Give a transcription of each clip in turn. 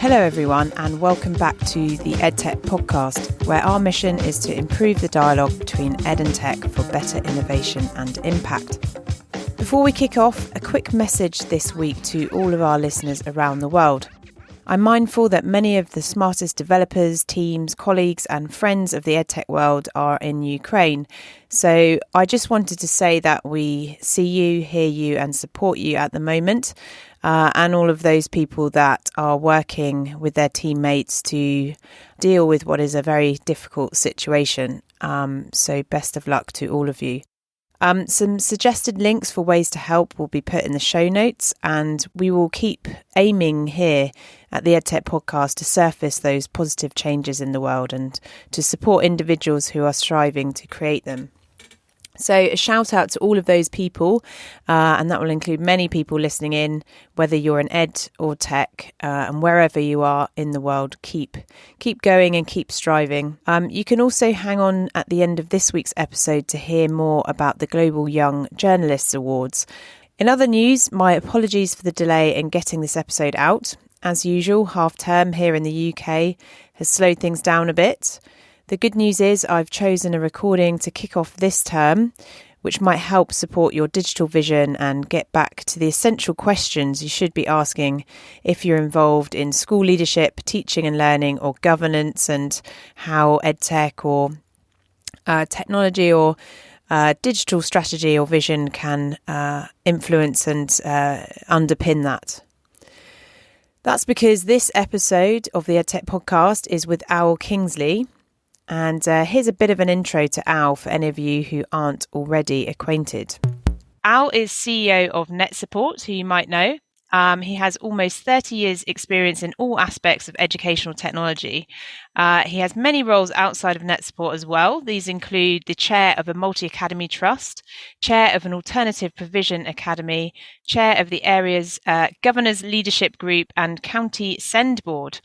Hello everyone and welcome back to the EdTech podcast, where our mission is to improve the dialogue between ed and tech for better innovation and impact. Before we kick off, a quick message this week to all of our listeners around the world. I'm mindful that many of the smartest developers, teams, colleagues and friends of the EdTech world are in Ukraine. So I just wanted to say that we see you, hear you and support you at the moment, and all of those people that are working with their teammates to deal with what is a very difficult situation. So best of luck to all of you. Some suggested links for ways to help will be put in the show notes, and we will keep aiming here at the EdTech podcast to surface those positive changes in the world and to support individuals who are striving to create them. So a shout out to all of those people, and that will include many people listening in, whether you're in ed or tech, and wherever you are in the world, keep going and keep striving. You can also hang on at the end of this week's episode to hear more about the Global Young Journalists Awards. In other news, my apologies for the delay in getting this episode out. As usual, half term here in the UK has slowed things down a bit. The good news is I've chosen a recording to kick off this term, which might help support your digital vision and get back to the essential questions you should be asking if you're involved in school leadership, teaching and learning, or governance, and how EdTech or technology or digital strategy or vision can influence and underpin that. That's because this episode of the EdTech podcast is with Kingsley. And here's a bit of an intro to Al for any of you who aren't already acquainted. Al is CEO of NetSupport, who you might know. He has almost 30 years experience in all aspects of educational technology. He has many roles outside of NetSupport as well. These include the chair of a multi-academy trust, chair of an alternative provision academy, chair of the area's governors leadership group and county SEND board.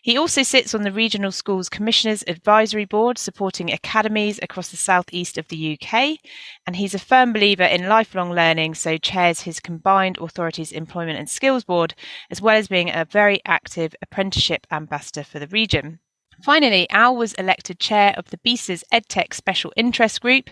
He also sits on the Regional Schools Commissioners Advisory Board, supporting academies across the southeast of the UK. And he's a firm believer in lifelong learning, so chairs his Combined Authorities Employment and Skills Board, as well as being a very active apprenticeship ambassador for the region. Finally, Al was elected chair of the BESA's EdTech Special Interest Group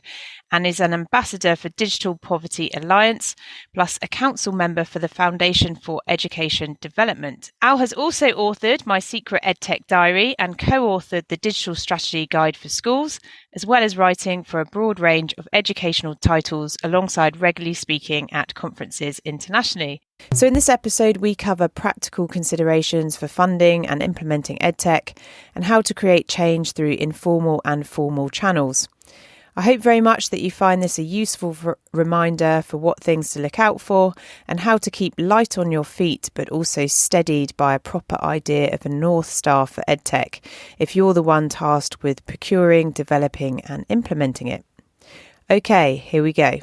and is an ambassador for Digital Poverty Alliance, plus a council member for the Foundation for Education Development. Al has also authored My Secret Edtech Diary and co-authored the Digital Strategy Guide for Schools, as well as writing for a broad range of educational titles alongside regularly speaking at conferences internationally. So in this episode, we cover practical considerations for funding and implementing EdTech and how to create change through informal and formal channels. I hope very much that you find this a useful reminder for what things to look out for and how to keep light on your feet, but also steadied by a proper idea of a North Star for EdTech if you're the one tasked with procuring, developing and implementing it. Okay, here we go.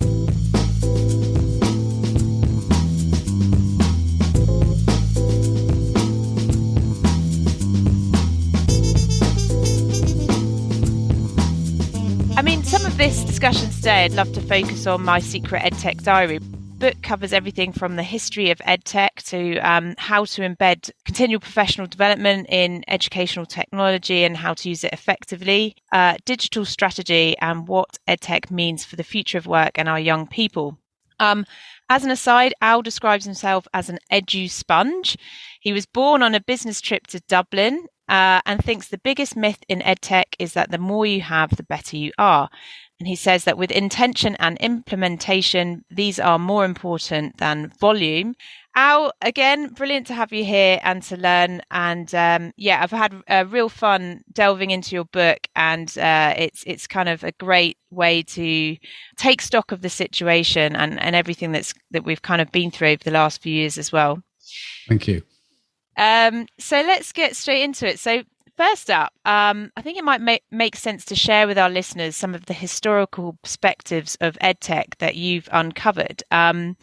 Some of this discussion today, I'd love to focus on My Secret Edtech Diary. The book covers everything from the history of EdTech to how to embed continual professional development in educational technology and how to use it effectively, digital strategy and what EdTech means for the future of work and our young people. As an aside, Al describes himself as an edu sponge. He was born on a business trip to Dublin and thinks the biggest myth in EdTech is that the more you have, the better you are. And he says that with intention and implementation, these are more important than volume. Al, again, brilliant to have you here and to learn. And I've had real fun delving into your book, and it's kind of a great way to take stock of the situation and everything that we've kind of been through over the last few years as well. Thank you. So let's get straight into it. So first up, I think it might make sense to share with our listeners some of the historical perspectives of EdTech that you've uncovered. So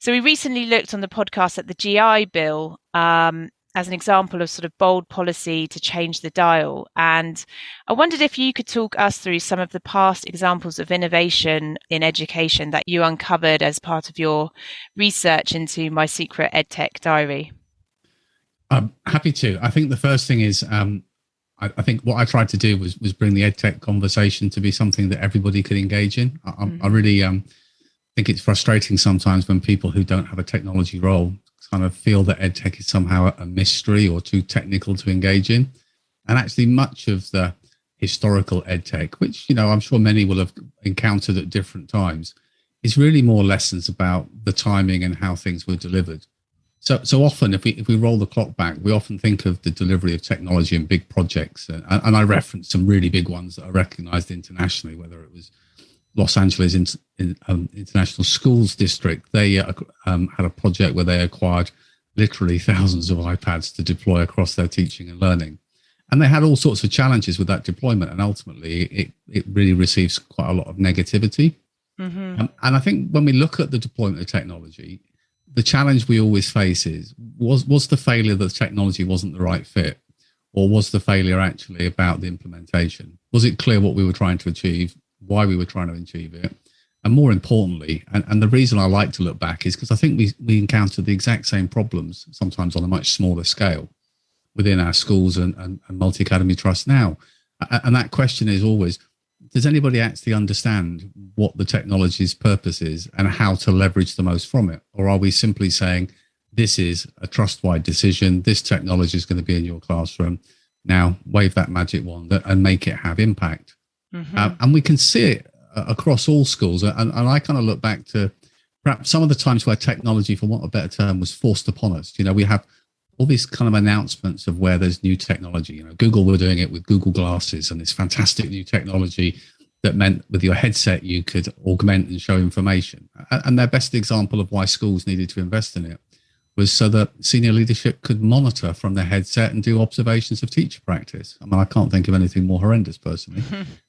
we recently looked on the podcast at the GI Bill as an example of sort of bold policy to change the dial. And I wondered if you could talk us through some of the past examples of innovation in education that you uncovered as part of your research into My Secret EdTech Diary. I'm happy to. I think the first thing is, I think what I tried to do was bring the EdTech conversation to be something that everybody could engage in. I really think it's frustrating sometimes when people who don't have a technology role kind of feel that EdTech is somehow a mystery or too technical to engage in. And actually much of the historical EdTech, which, I'm sure many will have encountered at different times, is really more lessons about the timing and how things were delivered. So often, if we roll the clock back, we often think of the delivery of technology in big projects, and I referenced some really big ones that are recognised internationally. Whether it was Los Angeles International Schools District, they had a project where they acquired literally thousands of iPads to deploy across their teaching and learning, and they had all sorts of challenges with that deployment, and ultimately it really receives quite a lot of negativity. And I think when we look at the deployment of technology, the challenge we always face is, was the failure that the technology wasn't the right fit? Or was the failure actually about the implementation? Was it clear what we were trying to achieve, why we were trying to achieve it? And more importantly, and the reason I like to look back is because I think we encounter the exact same problems, sometimes on a much smaller scale, within our schools and multi-academy trusts now. And that question is always, does anybody actually understand what the technology's purpose is and how to leverage the most from it? Or are we simply saying, this is a trust-wide decision, this technology is going to be in your classroom, now wave that magic wand and make it have impact? And we can see it across all schools. And I kind of look back to perhaps some of the times where technology, for want of a better term, was forced upon us. We have all these kind of announcements of where there's new technology. Google were doing it with Google Glasses and this fantastic new technology that meant with your headset you could augment and show information. And their best example of why schools needed to invest in it was so that senior leadership could monitor from their headset and do observations of teacher practice. I mean, I can't think of anything more horrendous personally.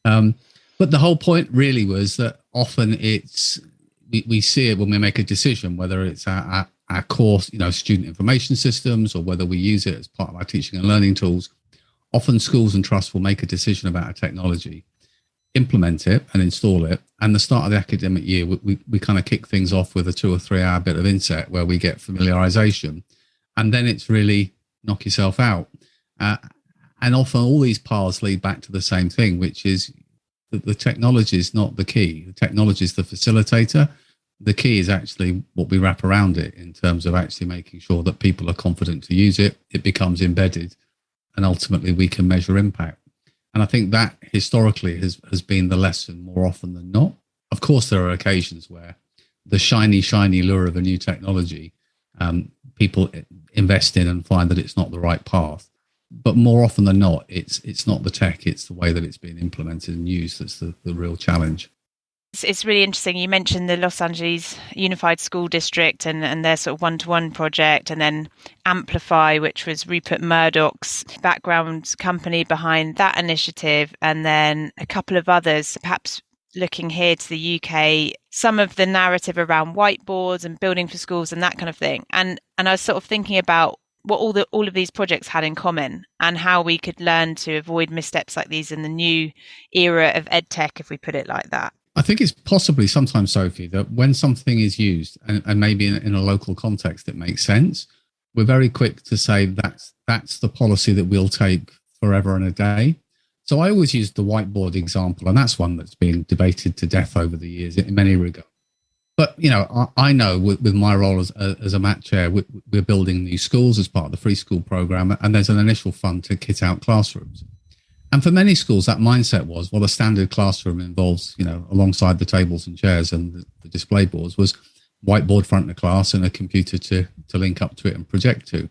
But the whole point really was that often we see it when we make a decision, whether it's our core, student information systems, or whether we use it as part of our teaching and learning tools. Often schools and trusts will make a decision about a technology, implement it and install it. And the start of the academic year, we kind of kick things off with a 2 or 3 hour bit of inset where we get familiarization. And then it's really knock yourself out. And often all these paths lead back to the same thing, which is that the technology is not the key. The technology is the facilitator. The key is actually what we wrap around it in terms of actually making sure that people are confident to use it, it becomes embedded, and ultimately we can measure impact. And I think that historically has been the lesson more often than not. Of course, there are occasions where the shiny lure of a new technology, people invest in and find that it's not the right path. But more often than not, it's not the tech, it's the way that it's being implemented and used that's the real challenge. It's really interesting. You mentioned the Los Angeles Unified School District and their sort of one-to-one project, and then Amplify, which was Rupert Murdoch's background company behind that initiative, and then a couple of others, perhaps looking here to the UK, some of the narrative around whiteboards and building for schools and that kind of thing. And I was sort of thinking about what all of these projects had in common and how we could learn to avoid missteps like these in the new era of EdTech, if we put it like that. I think it's possibly sometimes, Sophie, that when something is used and maybe in a local context, it makes sense. We're very quick to say that's the policy that we'll take forever and a day. So I always use the whiteboard example, and that's one that's been debated to death over the years in many regards. But, I know with my role as a MAT chair, we're building new schools as part of the free school program, and there's an initial fund to kit out classrooms. And for many schools, that mindset was, well, a standard classroom involves, alongside the tables and chairs and the display boards, was whiteboard front of class and a computer to link up to it and project to.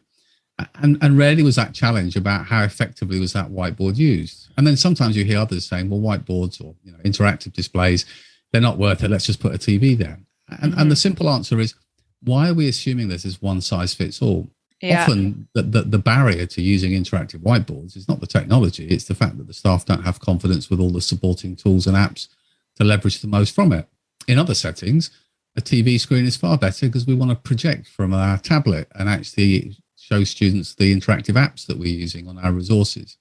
And rarely was that challenge about how effectively was that whiteboard used. And then sometimes you hear others saying, well, whiteboards or interactive displays, they're not worth it. Let's just put a TV there. And the simple answer is, why are we assuming this is one size fits all? Yeah. Often the barrier to using interactive whiteboards is not the technology, it's the fact that the staff don't have confidence with all the supporting tools and apps to leverage the most from it. In other settings, a TV screen is far better because we want to project from our tablet and actually show students the interactive apps that we're using on our resources.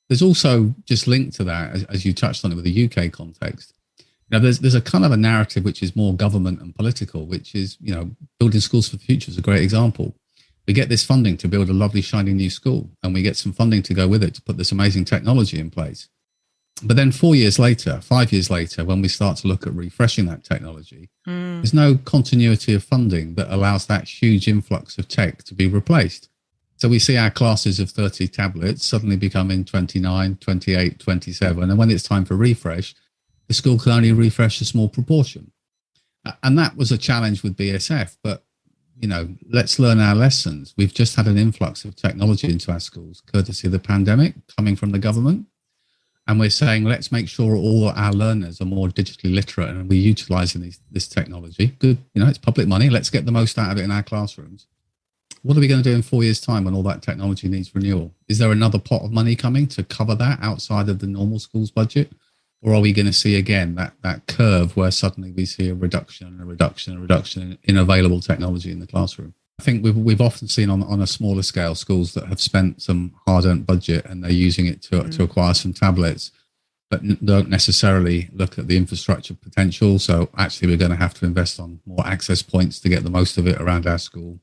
There's also, just linked to that, as you touched on it with the UK context, there's a kind of a narrative which is more government and political, which is, building schools for the future is a great example. we get this funding to build a lovely, shiny new school, and we get some funding to go with it to put this amazing technology in place. But then 4 years later, 5 years later, when we start to look at refreshing that technology, there's no continuity of funding that allows that huge influx of tech to be replaced. So we see our classes of 30 tablets suddenly becoming 29, 28, 27. And when it's time for refresh, the school can only refresh a small proportion. And that was a challenge with BSF. But, let's learn our lessons. We've just had an influx of technology into our schools, courtesy of the pandemic coming from the government. And we're saying, let's make sure all our learners are more digitally literate and we're utilising this technology. Good, it's public money. Let's get the most out of it in our classrooms. What are we going to do in 4 years' time when all that technology needs renewal? Is there another pot of money coming to cover that outside of the normal school's budget? Or are we going to see again that curve where suddenly we see a reduction in available technology in the classroom? I think we've often seen on a smaller scale schools that have spent some hard-earned budget and they're using it to acquire some tablets, but don't necessarily look at the infrastructure potential. So actually we're going to have to invest on more access points to get the most of it around our school.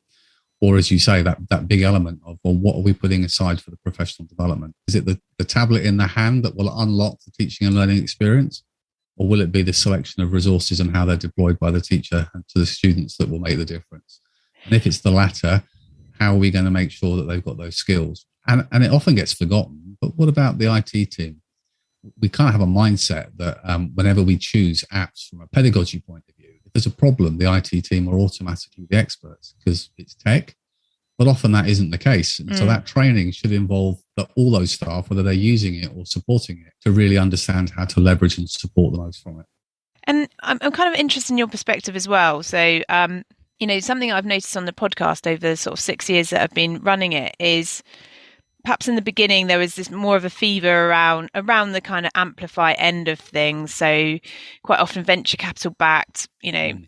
Or as you say, that big element of, well, what are we putting aside for the professional development? Is it the tablet in the hand that will unlock the teaching and learning experience? Or will it be the selection of resources and how they're deployed by the teacher and to the students that will make the difference? And if it's the latter, how are we going to make sure that they've got those skills? And it often gets forgotten, but what about the IT team? We kind of have a mindset that whenever we choose apps from a pedagogy point of view, if there's a problem, the IT team are automatically the experts because it's tech. But often that isn't the case. And so that training should involve all those staff, whether they're using it or supporting it, to really understand how to leverage and support the most from it. And I'm kind of interested in your perspective as well. So, something I've noticed on the podcast over the sort of 6 years that I've been running it is perhaps in the beginning there was this more of a fever around the kind of amplify end of things. So quite often venture capital backed,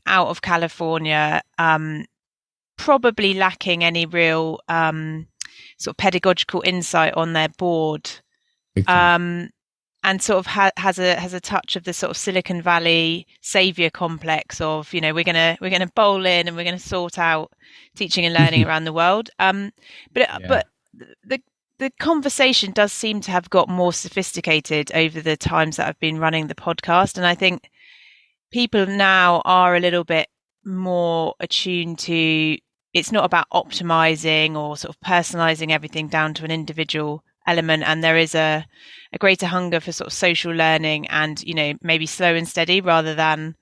out of California, probably lacking any real sort of pedagogical insight on their board. And sort of has a touch of the sort of Silicon Valley savior complex of, we're gonna bowl in and we're gonna sort out teaching and learning around the world. But the conversation does seem to have got more sophisticated over the times that I've been running the podcast, and I think people now are a little bit more attuned to. It's not about optimizing or sort of personalizing everything down to an individual element, and there is a greater hunger for sort of social learning and maybe slow and steady rather than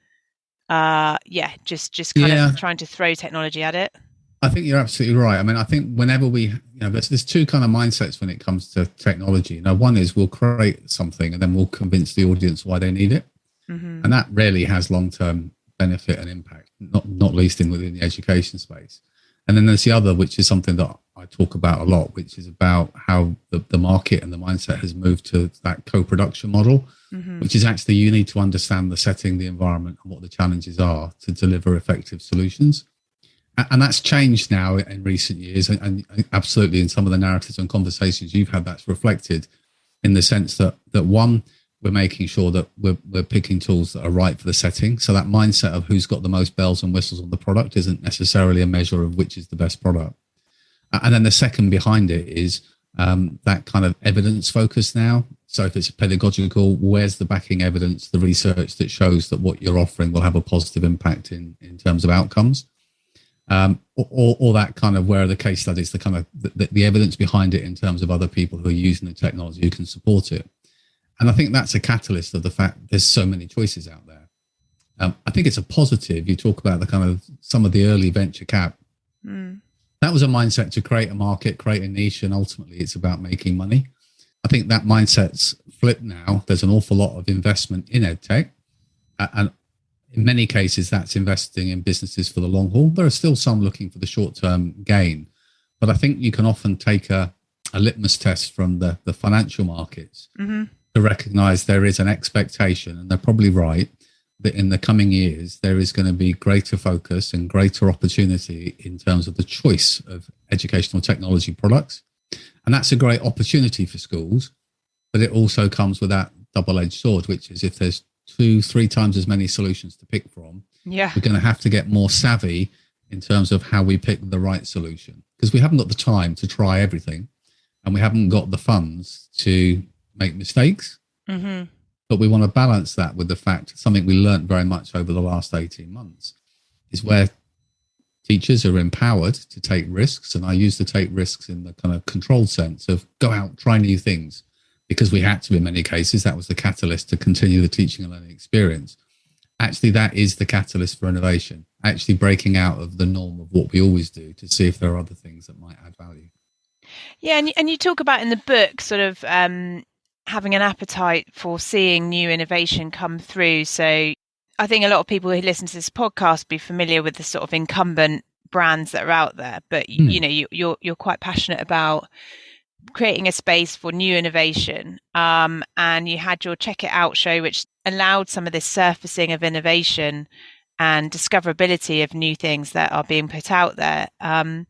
just kind of trying to throw technology at it. I think you're absolutely right. I mean, I think whenever there's two kind of mindsets when it comes to technology. One is we'll create something and then we'll convince the audience why they need it, and that rarely has long-term benefit and impact, not least within the education space. And then there's the other, which is something that I talk about a lot, which is about how the market and the mindset has moved to that co-production model, which is actually you need to understand the setting, the environment, and what the challenges are to deliver effective solutions. And that's changed now in recent years. And absolutely in some of the narratives and conversations you've had, that's reflected in the sense that one, we're making sure that we're picking tools that are right for the setting. So that mindset of who's got the most bells and whistles on the product isn't necessarily a measure of which is the best product. And then the second behind it is that kind of evidence focus now. So if it's pedagogical, where's the backing evidence, the research that shows that what you're offering will have a positive impact in terms of outcomes? Or that kind of where are the case studies, the kind of the evidence behind it in terms of other people who are using the technology who can support it. And I think that's a catalyst of the fact there's so many choices out there. I think it's a positive. You talk about the kind of some of the early venture cap. That was a mindset to create a market, create a niche, and ultimately it's about making money. I think that mindset's flipped now. There's an awful lot of investment in EdTech. And in many cases, that's investing in businesses for the long haul. There are still some looking for the short-term gain. But I think you can often take a litmus test from the financial markets to recognize there is an expectation, and they're probably right, that in the coming years, there is going to be greater focus and greater opportunity in terms of the choice of educational technology products. And that's a great opportunity for schools, but it also comes with that double-edged sword, which is if there's 2-3 times as many solutions to pick from, we're going to have to get more savvy in terms of how we pick the right solution. because we haven't got the time to try everything, and we haven't got the funds to make mistakes. Mm-hmm. But we want to balance that with the fact, something we learned very much over the last 18 months, is where teachers are empowered to take risks. And I use to take risks in the kind of controlled sense of go out, try new things, because we had to in many cases. That was the catalyst to continue the teaching and learning experience. Actually, that is the catalyst for innovation, actually breaking out of the norm of what we always do to see if there are other things that might add value. Yeah, and you talk about in the book sort of having an appetite for seeing new innovation come through. So I think a lot of people who listen to this podcast be familiar with the sort of incumbent brands that are out there, but you know, you're quite passionate about creating a space for new innovation. And you had your Check It Out show, which allowed some of this surfacing of innovation and discoverability of new things that are being put out there. I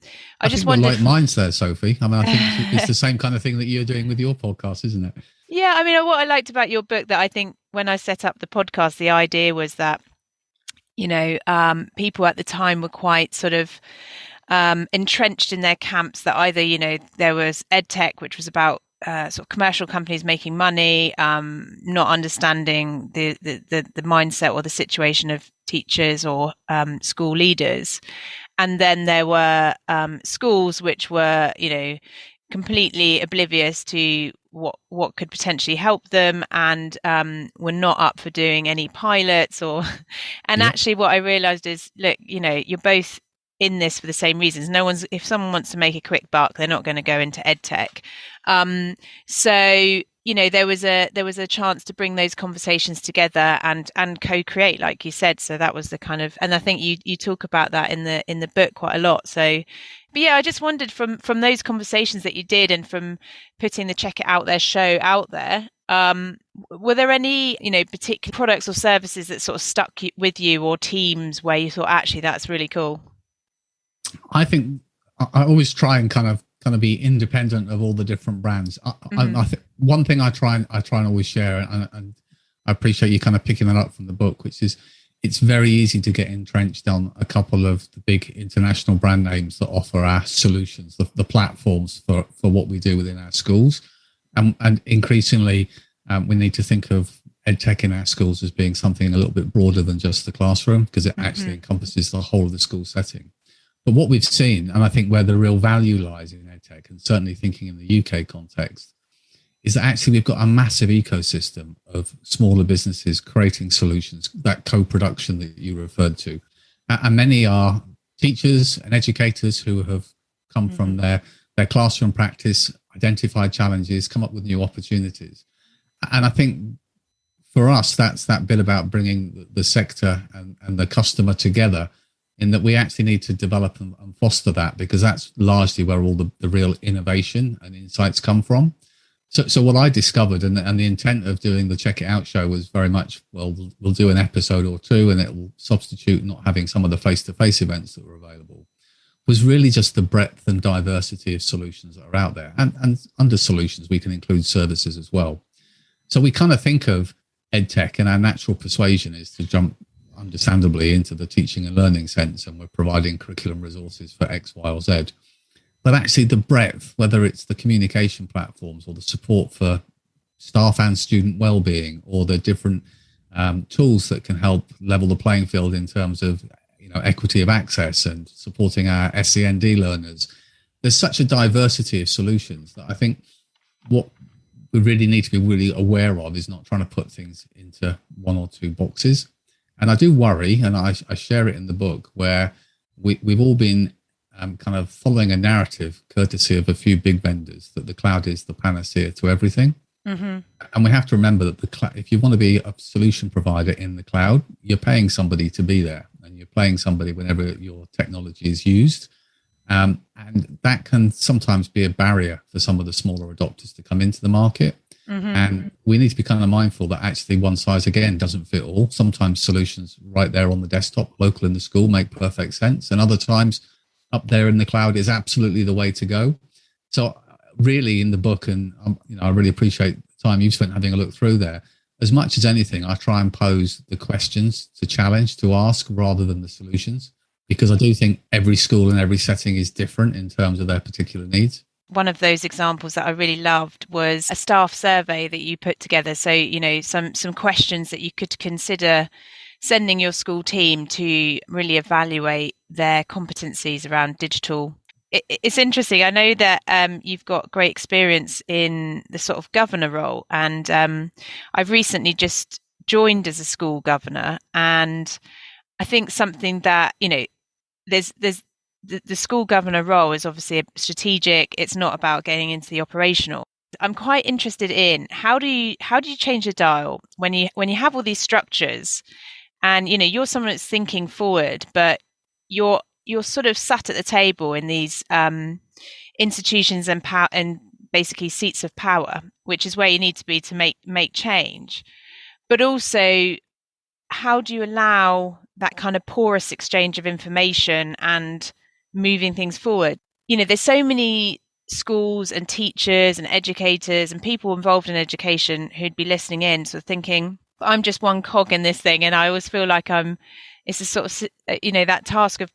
just think wondered, like minds there, Sophie. I mean, I think it's the same kind of thing that you're doing with your podcast, isn't it? Yeah, I mean, what I liked about your book, that I think when I set up the podcast, the idea was that, you know, people at the time were quite sort of entrenched in their camps, that either, you know, there was EdTech, which was about sort of commercial companies making money, not understanding the mindset or the situation of teachers or school leaders. And then there were schools which were, you know, completely oblivious to what could potentially help them, and were not up for doing any pilots or. And actually, what I realised is, look, you know, you're both in this for the same reasons. If someone wants to make a quick buck, they're not going to go into EdTech. So, you know, there was a chance to bring those conversations together and co-create, like you said. So that was the kind of, and I think you talk about that in the book quite a lot. So, but yeah, I just wondered from those conversations that you did and from putting the Check It Out There show out there, were there any, you know, particular products or services that sort of stuck with you, or teams where you thought, actually, that's really cool? I think I always try and kind of be independent of all the different brands. I think one thing I try and always share, and I appreciate you kind of picking that up from the book, which is it's very easy to get entrenched on a couple of the big international brand names that offer our solutions, the platforms for what we do within our schools. And increasingly, we need to think of EdTech in our schools as being something a little bit broader than just the classroom, because it actually encompasses the whole of the school setting. But what we've seen, and I think where the real value lies in EdTech, and certainly thinking in the UK context, is that actually we've got a massive ecosystem of smaller businesses creating solutions, that co-production that you referred to. And many are teachers and educators who have come from their classroom practice, identified challenges, come up with new opportunities. And I think for us, that's that bit about bringing the sector and the customer together, in that we actually need to develop and foster that, because that's largely where all the real innovation and insights come from. So what I discovered, and the intent of doing the Check It Out show was very much, well, we'll do an episode or two and it will substitute not having some of the face-to-face events that were available, was really just the breadth and diversity of solutions that are out there. And under solutions, we can include services as well. So we kind of think of EdTech, and our natural persuasion is to jump understandably into the teaching and learning sense, and we're providing curriculum resources for X, Y, or Z. But actually the breadth, whether it's the communication platforms or the support for staff and student well-being, or the different tools that can help level the playing field in terms of, you know, equity of access and supporting our SEND learners. There's such a diversity of solutions that I think what we really need to be really aware of is not trying to put things into one or two boxes. And I do worry, and I share it in the book, where we've all been kind of following a narrative, courtesy of a few big vendors, that the cloud is the panacea to everything. And we have to remember that if you want to be a solution provider in the cloud, you're paying somebody to be there, and you're paying somebody whenever your technology is used. And that can sometimes be a barrier for some of the smaller adopters to come into the market. And we need to be kind of mindful that actually one size, again, doesn't fit all. Sometimes solutions right there on the desktop, local in the school, make perfect sense. And other times up there in the cloud is absolutely the way to go. So really in the book, and you know, I really appreciate the time you've spent having a look through there. As much as anything, I try and pose the questions to challenge, to ask, rather than the solutions. because I do think every school and every setting is different in terms of their particular needs. One of those examples that I really loved was a staff survey that you put together. So, some questions that you could consider sending your school team to really evaluate their competencies around digital. It's interesting. I know that you've got great experience in the sort of governor role, and I've recently just joined as a school governor, and I think something that there's the school governor role is obviously strategic. It's not about getting into the operational. I'm quite interested in how do you change the dial when you have all these structures, and you're someone that's thinking forward, but you're sort of sat at the table in these institutions and basically seats of power, which is where you need to be to make change. But also, how do you allow that kind of porous exchange of information and moving things forward? There's so many schools and teachers and educators and people involved in education who'd be listening in, sort of thinking, I'm just one cog in this thing, and I always feel like it's a sort of that task of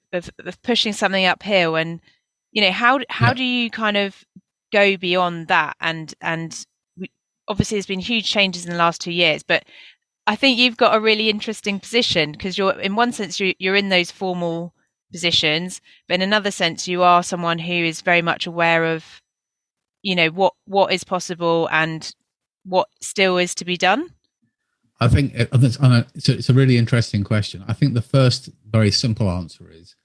pushing something uphill, and how do you kind of go beyond that? And obviously there's been huge changes in the last 2 years, but I think you've got a really interesting position, because you're, in one sense, you're in those formal positions, but in another sense, you are someone who is very much aware of, what is possible and what still is to be done. I think it's a really interesting question. I think the first very simple answer is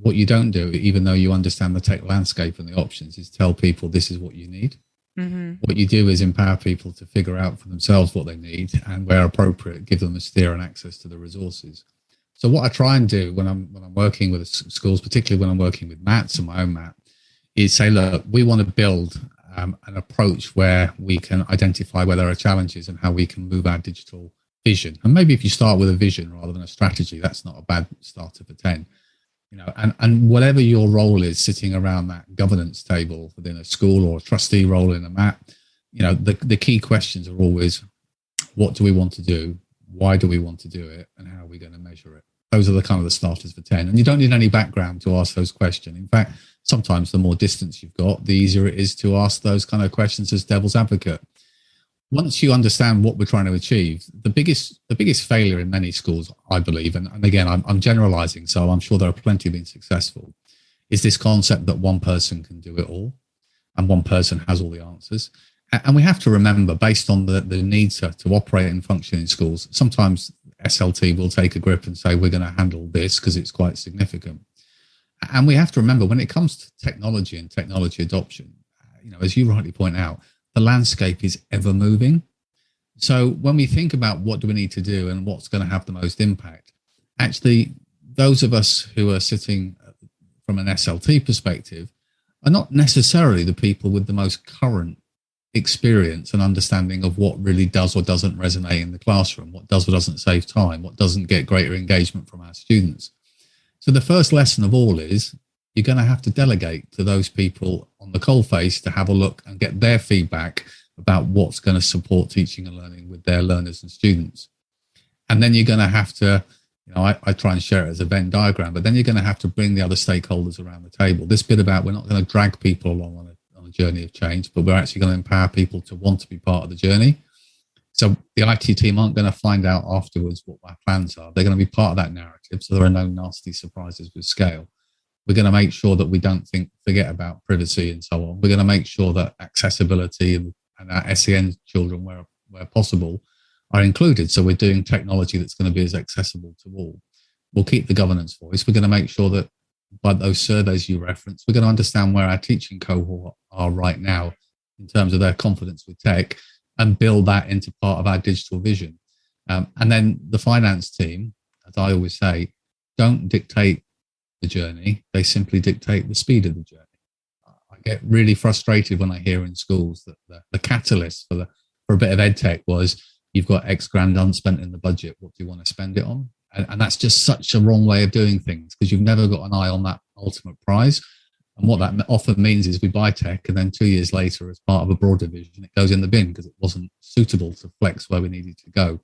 what you don't do, even though you understand the tech landscape and the options, is tell people this is what you need. Mm-hmm. What you do is empower people to figure out for themselves what they need, and where appropriate, give them a steer and access to the resources. So what I try and do when I'm working with schools, particularly when I'm working with MATs and my own MAT, is say, look, we want to build an approach where we can identify where there are challenges and how we can move our digital vision. And maybe if you start with a vision rather than a strategy, that's not a bad starter for 10. And whatever your role is sitting around that governance table within a school, or a trustee role in a MAT, the key questions are always, what do we want to do? Why do we want to do it? And how are we going to measure it? Those are the kind of the starters for 10. And you don't need any background to ask those questions. In fact, sometimes the more distance you've got, the easier it is to ask those kind of questions as devil's advocate. Once you understand what we're trying to achieve, the biggest failure in many schools, I believe, and again, I'm generalizing, so I'm sure there are plenty being successful, is this concept that one person can do it all and one person has all the answers. And we have to remember, based on the needs to operate and function in schools, sometimes SLT will take a grip and say, we're going to handle this because it's quite significant. And we have to remember, when it comes to technology and technology adoption, as you rightly point out, the landscape is ever moving. So when we think about what do we need to do and what's going to have the most impact, actually, those of us who are sitting from an SLT perspective are not necessarily the people with the most current experience and understanding of what really does or doesn't resonate in the classroom, what does or doesn't save time, what doesn't get greater engagement from our students. So the first lesson of all is you're going to have to delegate to those people on the coalface to have a look and get their feedback about what's going to support teaching and learning with their learners and students. And then you're going to have to, I try and share it as a Venn diagram, but then you're going to have to bring the other stakeholders around the table. This bit about we're not going to drag people along on a journey of change, but we're actually going to empower people to want to be part of the journey. So the IT team aren't going to find out afterwards what our plans are. They're going to be part of that narrative, so there are no nasty surprises with scale. We're going to make sure that we don't forget about privacy and so on. We're going to make sure that accessibility and our SEN children, where possible, are included. So we're doing technology that's going to be as accessible to all. We'll keep the governance voice. We're going to make sure that by those surveys you referenced, we're going to understand where our teaching cohort are right now in terms of their confidence with tech, and build that into part of our digital vision. And then the finance team, as I always say, don't dictate the journey. They simply dictate the speed of the journey. I get really frustrated when I hear in schools that the catalyst for a bit of EdTech was, you've got X grand unspent in the budget. What do you want to spend it on? And that's just such a wrong way of doing things, because you've never got an eye on that ultimate prize. And what that often means is we buy tech, and then 2 years later, as part of a broader vision, it goes in the bin because it wasn't suitable to flex where we needed to go.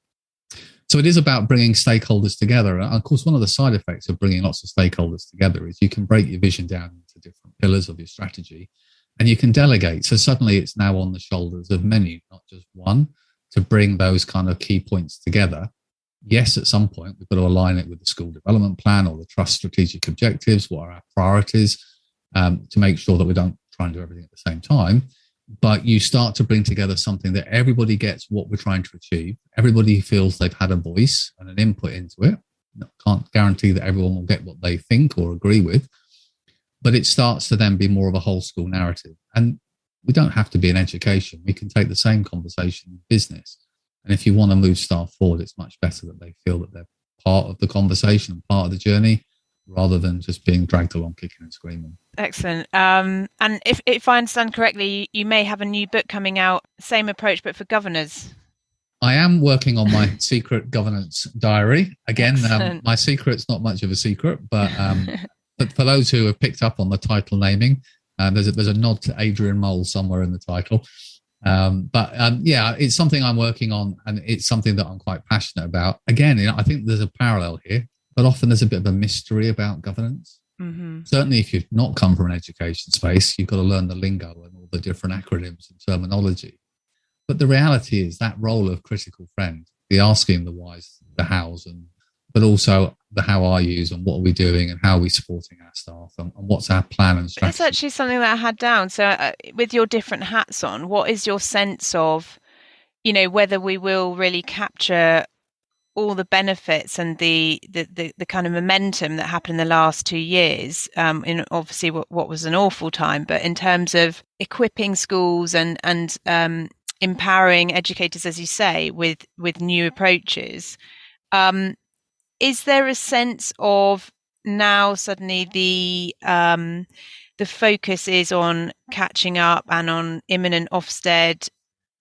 So it is about bringing stakeholders together. And of course, one of the side effects of bringing lots of stakeholders together is you can break your vision down into different pillars of your strategy and you can delegate. So suddenly it's now on the shoulders of many, not just one, to bring those kind of key points together. Yes, at some point, we've got to align it with the school development plan or the trust strategic objectives. What are our priorities to make sure that we don't try and do everything at the same time? But you start to bring together something that everybody gets what we're trying to achieve. Everybody feels they've had a voice and an input into it. Can't guarantee that everyone will get what they think or agree with, but it starts to then be more of a whole school narrative. And we don't have to be in education. We can take the same conversation in business. And if you want to move staff forward, it's much better that they feel that they're part of the conversation, part of the journey, rather than just being dragged along kicking and screaming. Excellent. And if I understand correctly, you may have a new book coming out, same approach, but for governors. I am working on my secret governance diary. Again, my secret's not much of a secret, but for those who have picked up on the title naming, there's a nod to Adrian Mole somewhere in the title. Yeah, it's something I'm working on, and it's something that I'm quite passionate about. Again, I think there's a parallel here, but often there's a bit of a mystery about governance. Mm-hmm. Certainly, if you've not come from an education space, you've got to learn the lingo and all the different acronyms and terminology. But the reality is that role of critical friend, the asking the whys, the hows, but also the how are yous and what are we doing and how are we supporting our staff and what's our plan and strategy. It's actually something that I had down. So with your different hats on, what is your sense of, whether we will really capture all the benefits and the kind of momentum that happened in the last 2 years, in obviously what was an awful time, but in terms of equipping schools and empowering educators, as you say, with new approaches, is there a sense of now suddenly the focus is on catching up and on imminent Ofsted?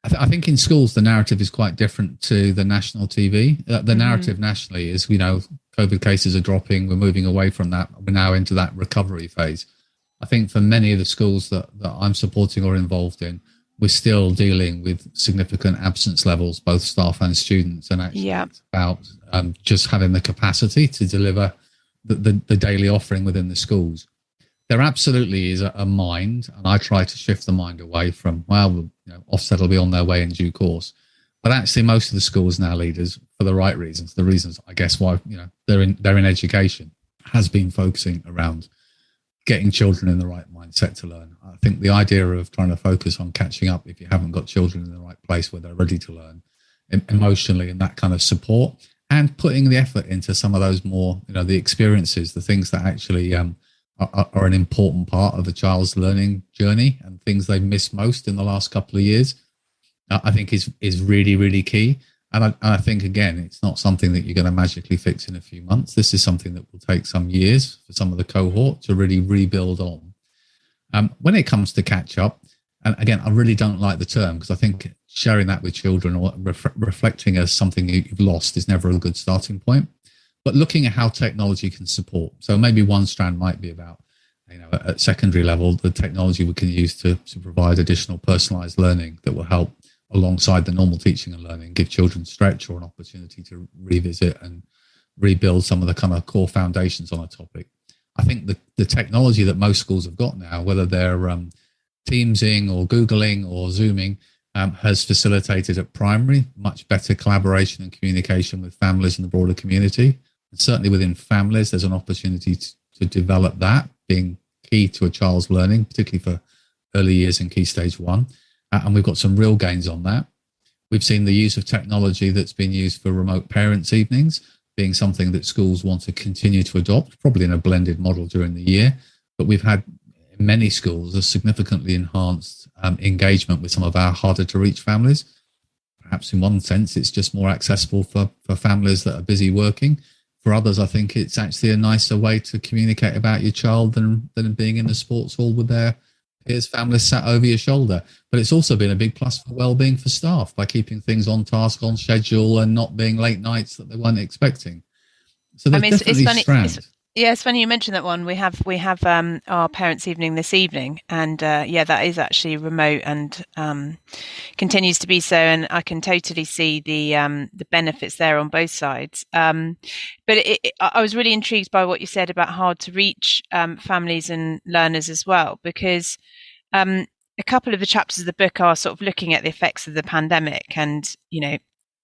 I think in schools, the narrative is quite different to the national TV. The narrative nationally is, COVID cases are dropping. We're moving away from that. We're now into that recovery phase. I think for many of the schools that I'm supporting or involved in, we're still dealing with significant absence levels, both staff and students. And actually it's about just having the capacity to deliver the daily offering within the schools. There absolutely is a mind, and I try to shift the mind away from, Ofsted will be on their way in due course. But actually, most of the schools now, leaders, for the right reasons, the reasons I guess why they're in education, has been focusing around getting children in the right mindset to learn. I think the idea of trying to focus on catching up if you haven't got children in the right place where they're ready to learn emotionally, and that kind of support, and putting the effort into some of those more, the experiences, the things that actually are an important part of a child's learning journey and things they've missed most in the last couple of years, I think is really, really key. And I think, again, it's not something that you're going to magically fix in a few months. This is something that will take some years for some of the cohort to really rebuild on. When it comes to catch up, and again, I really don't like the term, because I think sharing that with children or reflecting as something you've lost is never a good starting point. But looking at how technology can support. So maybe one strand might be about, at secondary level, the technology we can use to provide additional personalized learning that will help alongside the normal teaching and learning, give children stretch or an opportunity to revisit and rebuild some of the kind of core foundations on a topic. I think the technology that most schools have got now, whether they're Teamsing or Googling or Zooming, has facilitated at primary much better collaboration and communication with families and the broader community. And certainly within families, there's an opportunity to develop that, being key to a child's learning, particularly for early years in Key Stage 1. And we've got some real gains on that. We've seen the use of technology that's been used for remote parents' evenings being something that schools want to continue to adopt, probably in a blended model during the year. But we've had in many schools a significantly enhanced engagement with some of our harder to reach families. Perhaps in one sense, it's just more accessible for families that are busy working. For others, I think it's actually a nicer way to communicate about your child than being in the sports hall with their peers, families sat over your shoulder. But it's also been a big plus for well-being for staff by keeping things on task, on schedule, and not being late nights that they weren't expecting. So there's definitely strands. Yeah, it's funny you mentioned that one. We have our parents' evening this evening, and that is actually remote and continues to be so. And I can totally see the benefits there on both sides. But I was really intrigued by what you said about hard to reach families and learners as well, because a couple of the chapters of the book are sort of looking at the effects of the pandemic and,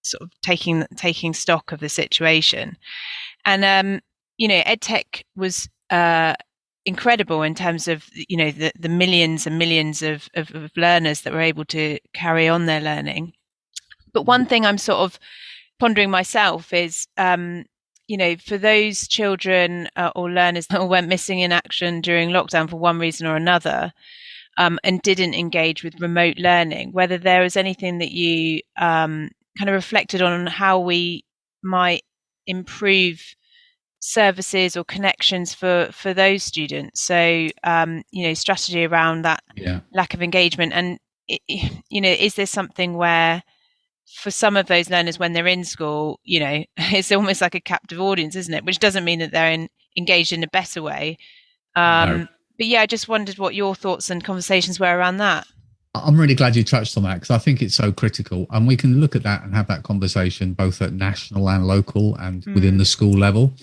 sort of taking stock of the situation. And EdTech was incredible in terms of the millions and millions of learners that were able to carry on their learning. But one thing I'm sort of pondering myself is, for those children or learners that went missing in action during lockdown for one reason or another, and didn't engage with remote learning, whether there was anything that you kind of reflected on how we might improve services or connections for those students. So, strategy around that lack of engagement. And, is there something where for some of those learners when they're in school, it's almost like a captive audience, isn't it? Which doesn't mean that they're engaged in a better way. No. But yeah, I just wondered what your thoughts and conversations were around that. I'm really glad you touched on that because I think it's so critical. And we can look at that and have that conversation both at national and local and within the school level.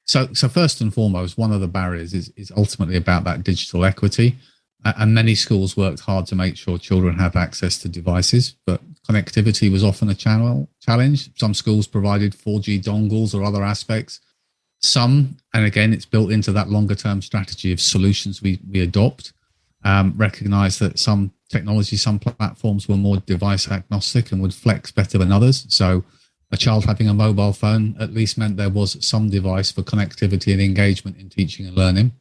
So first and foremost, one of the barriers is ultimately about that digital equity. And many schools worked hard to make sure children have access to devices, but connectivity was often a challenge. Some schools provided 4G dongles or other aspects. Some, and again, it's built into that longer term strategy of solutions we adopt, recognize that some technology, some platforms were more device agnostic and would flex better than others. So a child having a mobile phone at least meant there was some device for connectivity and engagement in teaching and learning.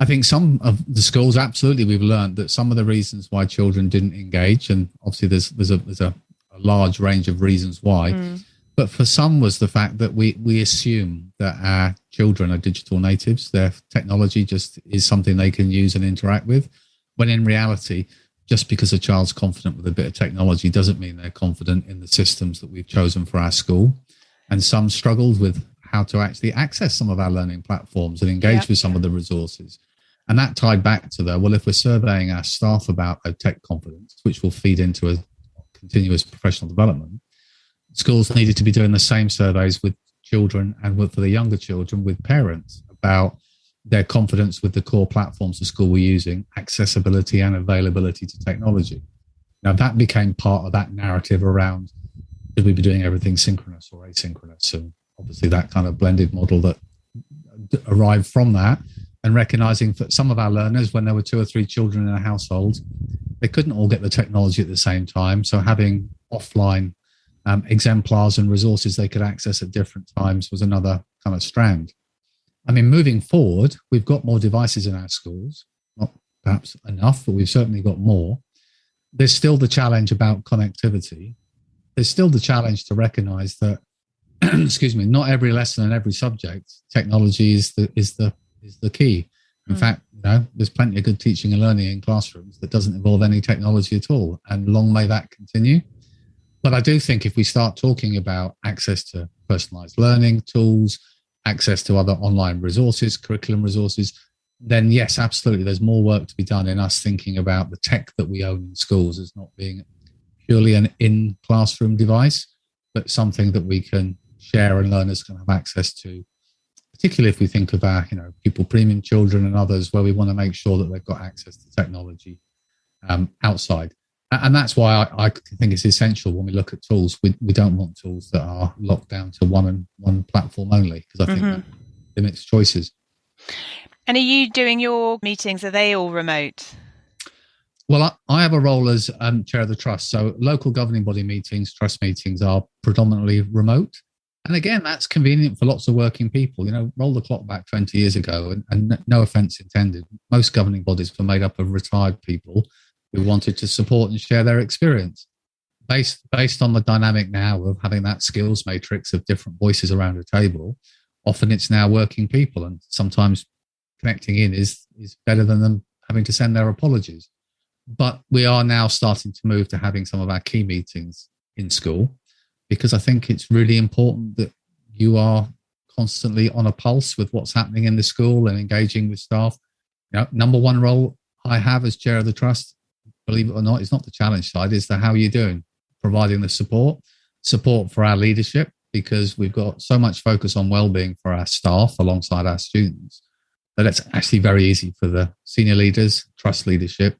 I think some of the schools, absolutely, we've learned that some of the reasons why children didn't engage, and obviously there's a large range of reasons why, but for some was the fact that we assume that our children are digital natives. Their technology just is something they can use and interact with, when in reality, just because a child's confident with a bit of technology doesn't mean they're confident in the systems that we've chosen for our school. And some struggled with how to actually access some of our learning platforms and engage with some of the resources. And that tied back to if we're surveying our staff about their tech confidence, which will feed into a continuous professional development, schools needed to be doing the same surveys with children and for the younger children with parents about their confidence with the core platforms the school were using, accessibility and availability to technology. Now, that became part of that narrative around should we be doing everything synchronous or asynchronous? And obviously that kind of blended model that arrived from that, and recognizing that some of our learners, when there were 2 or 3 children in a household, they couldn't all get the technology at the same time. So having offline exemplars and resources they could access at different times was another kind of strand. I mean, moving forward, we've got more devices in our schools, not perhaps enough, but we've certainly got more. There's still the challenge about connectivity. There's still the challenge to recognize that, not every lesson and every subject, technology is the key. In fact, there's plenty of good teaching and learning in classrooms that doesn't involve any technology at all, and long may that continue. But I do think if we start talking about access to personalized learning tools, access to other online resources, curriculum resources, then yes, absolutely, there's more work to be done in us thinking about the tech that we own in schools as not being purely an in-classroom device, but something that we can share and learners can have access to, particularly if we think of our pupil premium children and others where we want to make sure that they've got access to technology outside. And that's why I think it's essential when we look at tools. We don't want tools that are locked down to one platform only, because I think that limits choices. And are you doing your meetings? Are they all remote? Well, I have a role as chair of the trust. So local governing body meetings, trust meetings are predominantly remote. And again, that's convenient for lots of working people. Roll the clock back 20 years ago, and no offence intended, most governing bodies were made up of retired people who wanted to support and share their experience. Based on the dynamic now of having that skills matrix of different voices around a table, often it's now working people, and sometimes connecting in is better than them having to send their apologies. But we are now starting to move to having some of our key meetings in school, because I think it's really important that you are constantly on a pulse with what's happening in the school and engaging with staff. Number one role I have as chair of the trust, believe it or not, is not the challenge side, is the how are you doing? Providing the support for our leadership, because we've got so much focus on well-being for our staff alongside our students that it's actually very easy for the senior leaders, trust leadership,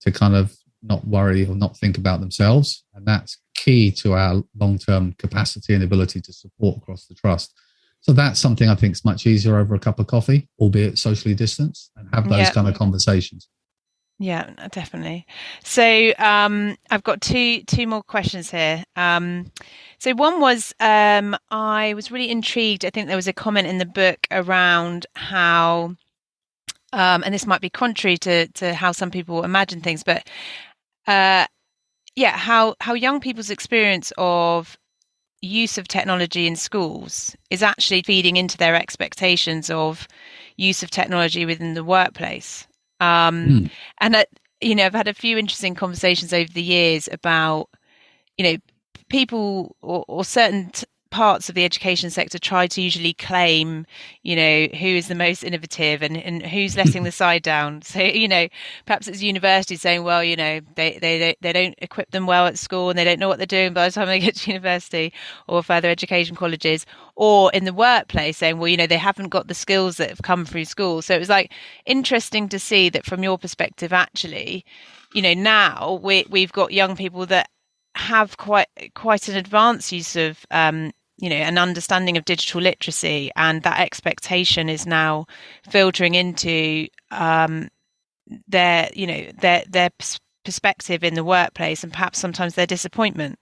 to kind of not worry or not think about themselves. And that's key to our long-term capacity and ability to support across the trust. So that's something I think is much easier over a cup of coffee, albeit socially distanced, and have those kind of conversations. Yeah, definitely. So I've got two more questions here. So one was, I was really intrigued. I think there was a comment in the book around how, and this might be contrary to how some people imagine things, but how young people's experience of use of technology in schools is actually feeding into their expectations of use of technology within the workplace. And I've had a few interesting conversations over the years about, people or certain parts of the education sector try to usually claim, who is the most innovative and who's letting the side down. So, perhaps it's university saying, well, they don't equip them well at school and they don't know what they're doing by the time they get to university, or further education colleges, or in the workplace saying, well, they haven't got the skills that have come through school. So it was like interesting to see that from your perspective, actually, now we've got young people that have quite an advanced use of an understanding of digital literacy, and that expectation is now filtering into their perspective in the workplace, and perhaps sometimes their disappointment.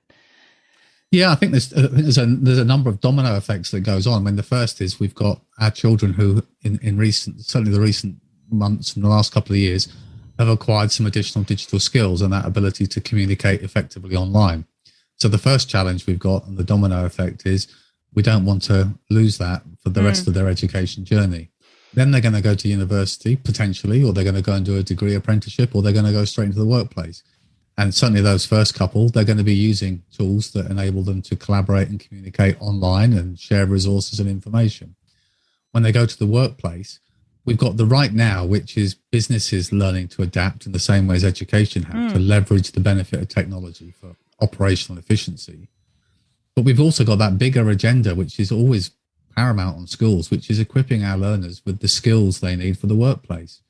Yeah, I think there's a number of domino effects that goes on. I mean, the first is we've got our children who certainly the recent months and the last couple of years have acquired some additional digital skills and that ability to communicate effectively online. So the first challenge we've got, and the domino effect, is we don't want to lose that for the rest of their education journey. Then they're going to go to university potentially, or they're going to go and do a degree apprenticeship, or they're going to go straight into the workplace. And certainly those first couple, they're going to be using tools that enable them to collaborate and communicate online and share resources and information. When they go to the workplace, we've got the right now, which is businesses learning to adapt in the same way as education have, to leverage the benefit of technology for operational efficiency. But we've also got that bigger agenda, which is always paramount on schools, which is equipping our learners with the skills they need for the workplace.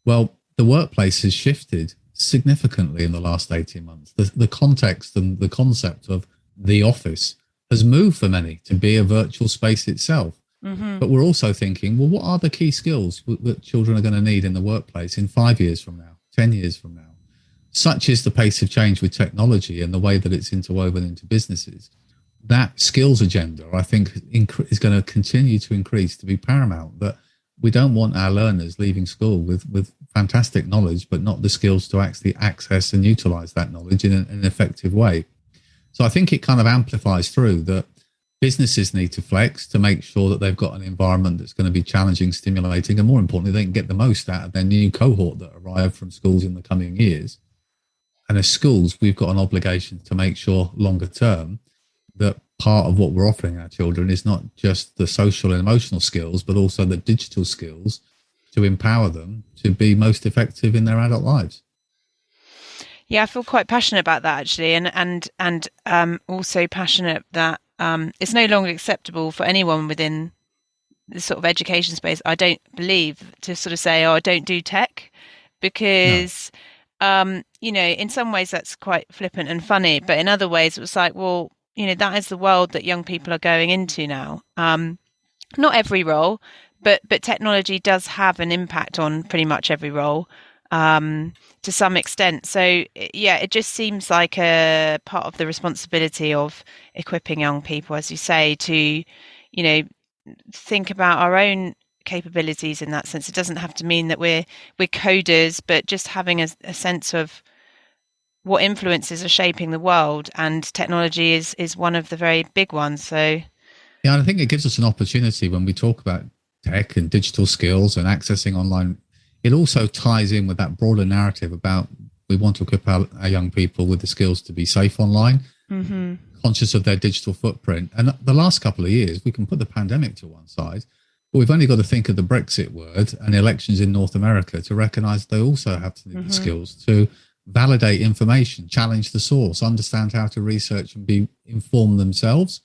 Well, the workplace has shifted significantly in the last 18 months. The context and the concept of the office has moved for many to be a virtual space itself. But we're also thinking, well, what are the key skills that children are going to need in the workplace in 5 years from now, 10 years from now? Such is the pace of change with technology and the way that it's interwoven into businesses. That skills agenda, I think, is going to continue to increase, to be paramount. That we don't want our learners leaving school with fantastic knowledge, but not the skills to actually access and utilize that knowledge in an effective way. So I think it kind of amplifies through that businesses need to flex to make sure that they've got an environment that's going to be challenging, stimulating, and more importantly, they can get the most out of their new cohort that arrive from schools in the coming years. And as schools, we've got an obligation to make sure longer term that part of what we're offering our children is not just the social and emotional skills, but also the digital skills to empower them to be most effective in their adult lives. Yeah, I feel quite passionate about that, actually, and also passionate that it's no longer acceptable for anyone within the sort of education space, I don't believe, to sort of say, oh, I don't do tech, because, in some ways that's quite flippant and funny, but in other ways it was like, well, that is the world that young people are going into now. Not every role, but technology does have an impact on pretty much every role. To some extent. So yeah, it just seems like a part of the responsibility of equipping young people, as you say, to, think about our own capabilities in that sense. It doesn't have to mean that we're coders, but just having a sense of what influences are shaping the world, and technology is one of the very big ones. So yeah, I think it gives us an opportunity when we talk about tech and digital skills and accessing online. It also ties in with that broader narrative about we want to equip our young people with the skills to be safe online. conscious of their digital footprint. And the last couple of years, we can put the pandemic to one side, but we've only got to think of the Brexit word and elections in North America to recognize they also have to need the skills to validate information, challenge the source, understand how to research and be informed themselves.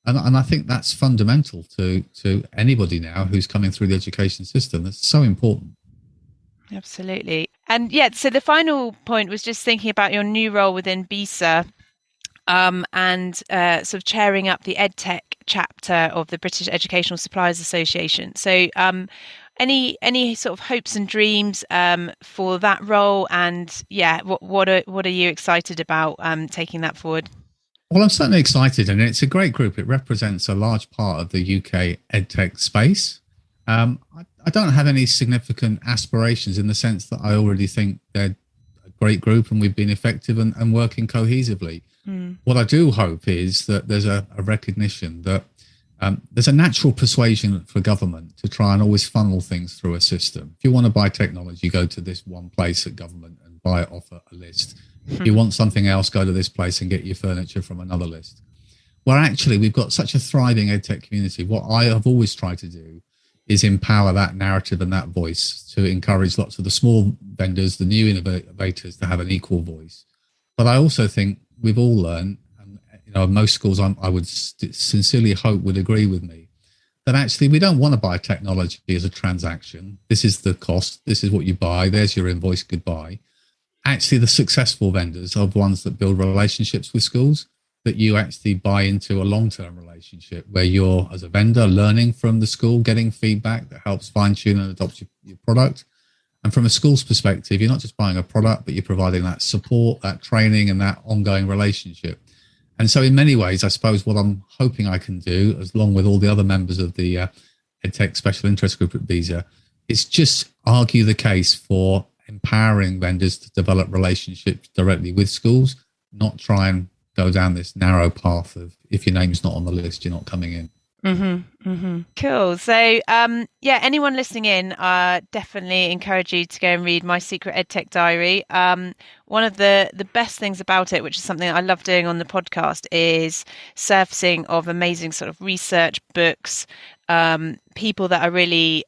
And I think that's fundamental to anybody now who's coming through the education system. That's so important. Absolutely. And so the final point was just thinking about your new role within BISA, and sort of chairing up the EdTech chapter of the British Educational Suppliers Association. So any sort of hopes and dreams for that role? And what are you excited about taking that forward? Well, I'm certainly excited, and it's a great group. It represents a large part of the UK EdTech space. I don't have any significant aspirations in the sense that I already think they're a great group and we've been effective and working cohesively. What I do hope is that there's a recognition that there's a natural persuasion for government to try and always funnel things through a system. If you want to buy technology, go to this one place at government and buy it off a list. If you want something else, go to this place and get your furniture from another list. Where actually we've got such a thriving EdTech community. What I have always tried to do is empower that narrative and that voice to encourage lots of the small vendors, the new innovators, to have an equal voice. But I also think we've all learned, and most schools I would sincerely hope would agree with me, that actually we don't want to buy technology as a transaction. This is the cost. This is what you buy. There's your invoice. Goodbye. Actually, the successful vendors are ones that build relationships with schools, that you actually buy into a long-term relationship where you're, as a vendor, learning from the school, getting feedback that helps fine-tune and adopt your product. And from a school's perspective, you're not just buying a product, but you're providing that support, that training, and that ongoing relationship. And so in many ways, I suppose what I'm hoping I can do, along with all the other members of the EdTech Special Interest Group at BISA, is just argue the case for empowering vendors to develop relationships directly with schools, not try and go down this narrow path of, if your name's not on the list, you're not coming in. Cool. So, anyone listening in, definitely encourage you to go and read My Secret Edtech Diary. One of the best things about it, which is something I love doing on the podcast, is surfacing of amazing sort of research books, people that are really,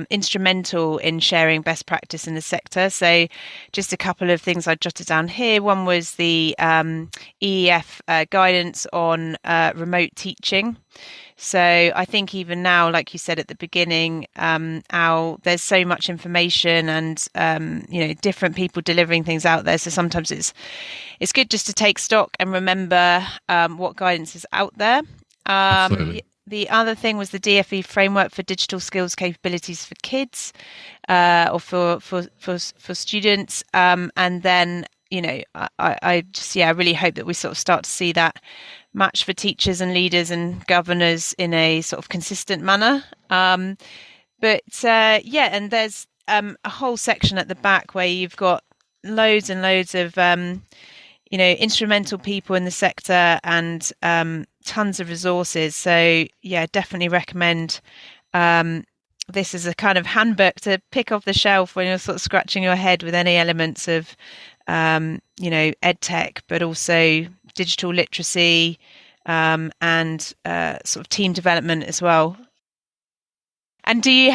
instrumental in sharing best practice in the sector. So just a couple of things I jotted down here. One was the EEF guidance on remote teaching. So I think even now, like you said at the beginning, Al, there's so much information and, different people delivering things out there. So sometimes it's good just to take stock and remember what guidance is out there. Absolutely. The other thing was the DFE framework for digital skills capabilities for kids, or for students. And then, I just, I really hope that we sort of start to see that match for teachers and leaders and governors in a sort of consistent manner. And there's a whole section at the back where you've got loads and loads of, instrumental people in the sector and tons of resources. So definitely recommend this as a kind of handbook to pick off the shelf when you're sort of scratching your head with any elements of edtech, but also digital literacy and sort of team development as well. And do you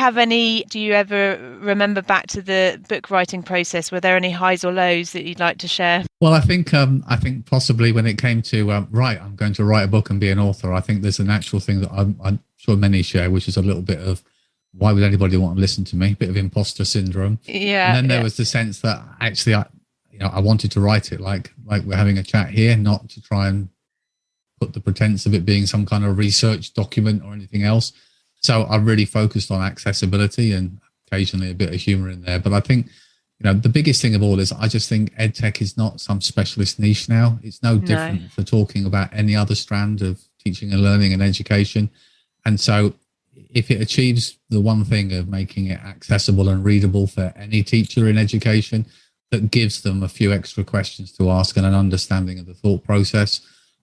ever remember back to the book writing process? Were there any highs or lows that you'd like to share? Well, I think possibly when it came to, I'm going to write a book and be an author, I think there's a natural thing that I'm sure many share, which is a little bit of, why would anybody want to listen to me? A bit of imposter syndrome. Yeah. And then there was the sense that actually, I wanted to write it like we're having a chat here, not to try and put the pretense of it being some kind of research document or anything else. So I really focused on accessibility and occasionally a bit of humor in there. But I think, the biggest thing of all is I just think EdTech is not some specialist niche now. It's no different for talking about any other strand of teaching and learning and education. And so if it achieves the one thing of making it accessible and readable for any teacher in education, that gives them a few extra questions to ask and an understanding of the thought process,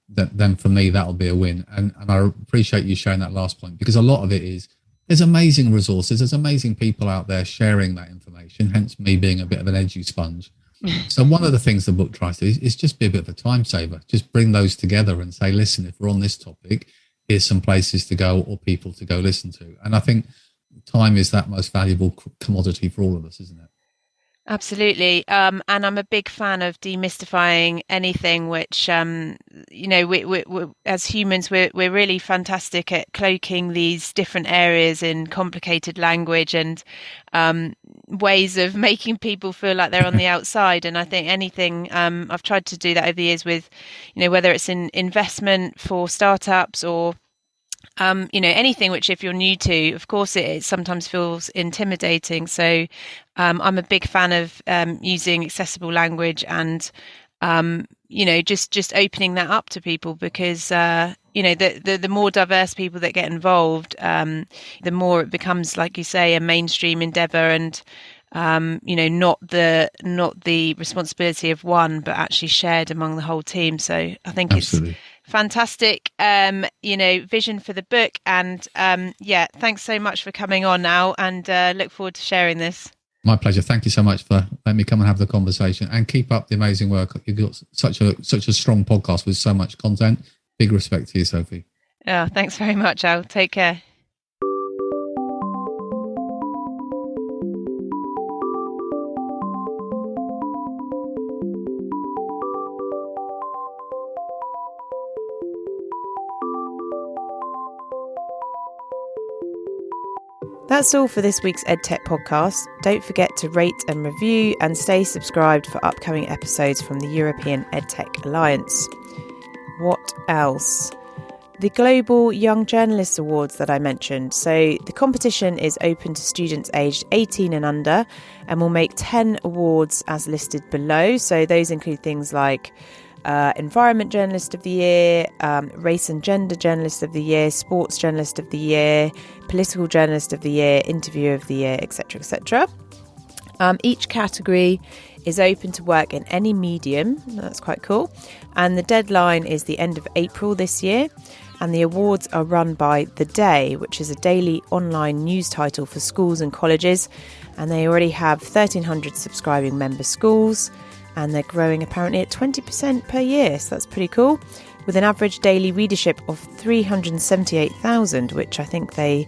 then for me, that'll be a win. And I appreciate you sharing that last point, because a lot of it is, there's amazing resources, there's amazing people out there sharing that information, hence me being a bit of an edu sponge. So one of the things the book tries to do is just be a bit of a time saver. Just bring those together and say, listen, if we're on this topic, here's some places to go or people to go listen to. And I think time is that most valuable commodity for all of us, isn't it? Absolutely. And I'm a big fan of demystifying anything which, we as humans, we're really fantastic at cloaking these different areas in complicated language and ways of making people feel like they're on the outside. And I think anything, I've tried to do that over the years with, whether it's in investment for startups or anything which if you're new to, of course, it sometimes feels intimidating. So I'm a big fan of using accessible language and, just opening that up to people because, the more diverse people that get involved, the more it becomes, like you say, a mainstream endeavor and, not the responsibility of one, but actually shared among the whole team. So I think Absolutely. It's fantastic, vision for the book. And thanks so much for coming on now and look forward to sharing this. My pleasure. Thank you so much for letting me come and have the conversation and keep up the amazing work. You've got such a strong podcast with so much content. Big respect to you, Sophie. Oh, thanks very much, Al. Take care. That's all for this week's EdTech podcast. Don't forget to rate and review and stay subscribed for upcoming episodes from the European EdTech Alliance. What else? The Global Young Journalists Awards that I mentioned. So the competition is open to students aged 18 and under and will make 10 awards as listed below. So those include things like Environment Journalist of the Year, Race and Gender Journalist of the Year, Sports Journalist of the Year, Political Journalist of the Year, Interviewer of the Year, etc., etc. Each category is open to work in any medium. That's quite cool. And the deadline is the end of April this year. And the awards are run by The Day, which is a daily online news title for schools and colleges. And they already have 1,300 subscribing member schools. And they're growing apparently at 20% per year. So that's pretty cool. With an average daily readership of 378,000, which I think they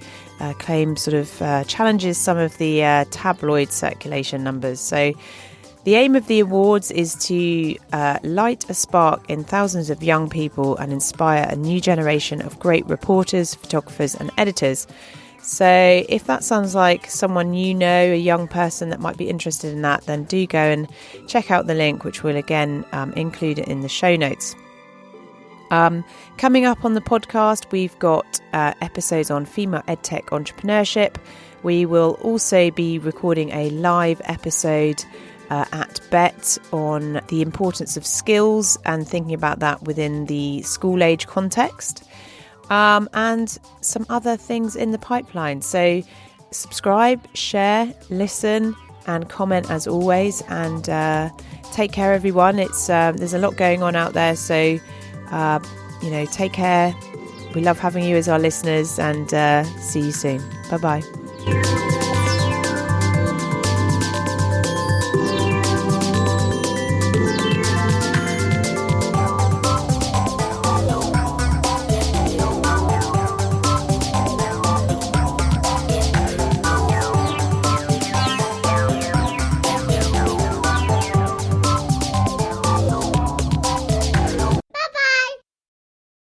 claim sort of challenges some of the tabloid circulation numbers. So the aim of the awards is to light a spark in thousands of young people and inspire a new generation of great reporters, photographers and editors. So if that sounds like someone you know, a young person that might be interested in that, then do go and check out the link, which we'll again include it in the show notes. Coming up on the podcast, we've got episodes on female edtech entrepreneurship. We will also be recording a live episode at BET on the importance of skills and thinking about that within the school age context. And some other things in the pipeline. So subscribe, share, listen and comment as always. And take care, everyone. There's a lot going on out there. So, take care. We love having you as our listeners and see you soon. Bye-bye.